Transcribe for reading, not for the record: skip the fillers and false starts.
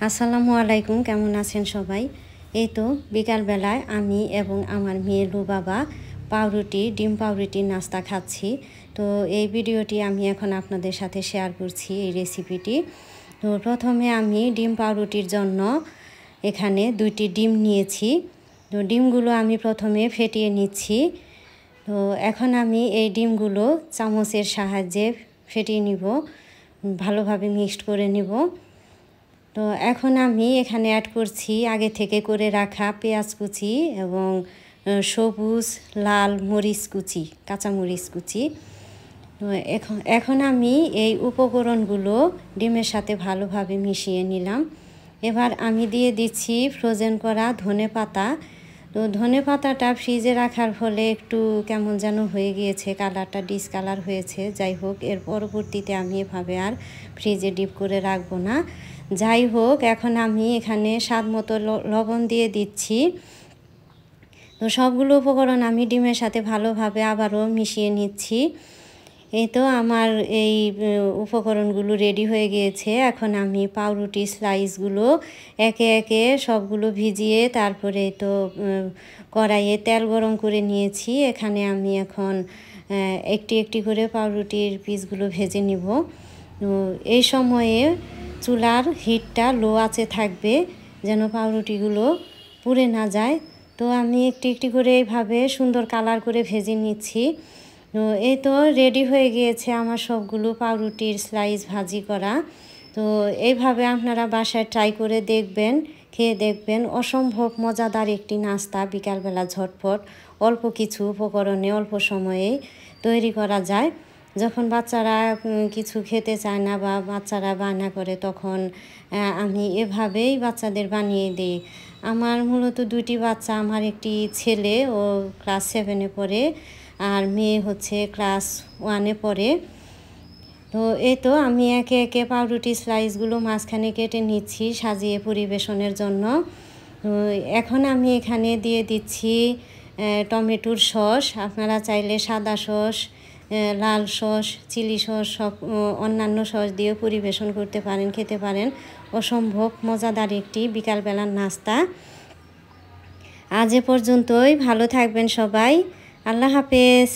আসসালামু আলাইকুম, কেমন আছেন সবাই? এই তো বিকালবেলায় আমি এবং আমার মেয়ে লুবাবা ডিম পাউরুটির নাস্তা খাচ্ছি। তো এই ভিডিওটি আমি এখন আপনাদের সাথে শেয়ার করছি, এই রেসিপিটি। তো প্রথমে আমি ডিম পাউরুটির জন্য এখানে 2টি ডিম নিয়েছি। তো ডিমগুলো আমি প্রথমে ফেটিয়ে নিচ্ছি। তো এখন আমি এই ডিমগুলো চামচের সাহায্যে ফেটিয়ে নিব, ভালোভাবে মিক্সড করে নিব। তো এখন আমি এখানে অ্যাড করছি আগে থেকে করে রাখা পেঁয়াজ কুচি এবং সবুজ লাল মরিচ কুচি, কাঁচা মরিচ কুচি। তো এখন আমি এই উপকরণগুলো ডিমের সাথে ভালোভাবে মিশিয়ে নিলাম। এবার আমি দিয়ে দিচ্ছি ফ্রোজেন করা ধনেপাতা। তো ধনেপাতাটা ফ্রিজে রাখার ফলে একটু কেমন যেন হয়ে গিয়েছে, কালারটা ডিসকালার হয়েছে। যাই হোক, এর পরবর্তীতে আমি এভাবে আর ফ্রিজে ডিপ করে রাখবো না। যাই হোক, এখন আমি এখানে স্বাদ মতো লবণ দিয়ে দিচ্ছি। তো সবগুলো উপকরণ আমি ডিমের সাথে ভালোভাবে আবারও মিশিয়ে নিচ্ছি। এই তো আমার এই উপকরণগুলো রেডি হয়ে গিয়েছে। এখন আমি পাউরুটি স্লাইসগুলো একে একে সবগুলো ভিজিয়ে তারপরে তো কড়াইয়ে তেল গরম করে নিয়েছি। এখানে আমি এখন একটি একটি করে পাউরুটির পিসগুলো ভেজে নিব। এই সময়ে চুলার হিটটা লো আঁচে থাকবে যেন পাউরুটিগুলো পুড়ে না যায়। তো আমি একটি একটি করে এইভাবে সুন্দর কালার করে ভেজে নিচ্ছি। তো এই তো রেডি হয়ে গিয়েছে আমার সবগুলো পাউরুটির স্লাইস ভাজি করা। তো এইভাবে আপনারা বাসায় ট্রাই করে দেখবেন, খেয়ে দেখবেন। অসম্ভব মজাদার একটি নাস্তা, বিকালবেলা ঝটপট অল্প কিছু উপকরণে অল্প সময়ে তৈরি করা যায়। যখন বাচ্চারা কিছু খেতে চায় না বা বাচ্চারা বায়না করে, তখন আমি এভাবেই বাচ্চাদের বানিয়ে দিই। আমার মূলত 2টি বাচ্চা, আমার একটি ছেলে, ও ক্লাস 7-এ পড়ে, আর মেয়ে হচ্ছে ক্লাস 1-এ পড়ে। তো এই তো আমি একে একে পাউরুটি স্লাইসগুলো মাঝখানে কেটে নিচ্ছি সাজিয়ে পরিবেশনের জন্য। তো এখন আমি এখানে দিয়ে দিচ্ছি টমেটোর সস। আপনারা চাইলে সাদা সস, লাল সস, চিলি সস, সব অন্যান্য সস দিয়ে পরিবেশন করতে পারেন, খেতে পারেন। অসম্ভব মজাদার একটি বিকালবেলার নাস্তা। আজ এ পর্যন্তই। ভালো থাকবেন সবাই। আল্লাহ হাফেজ।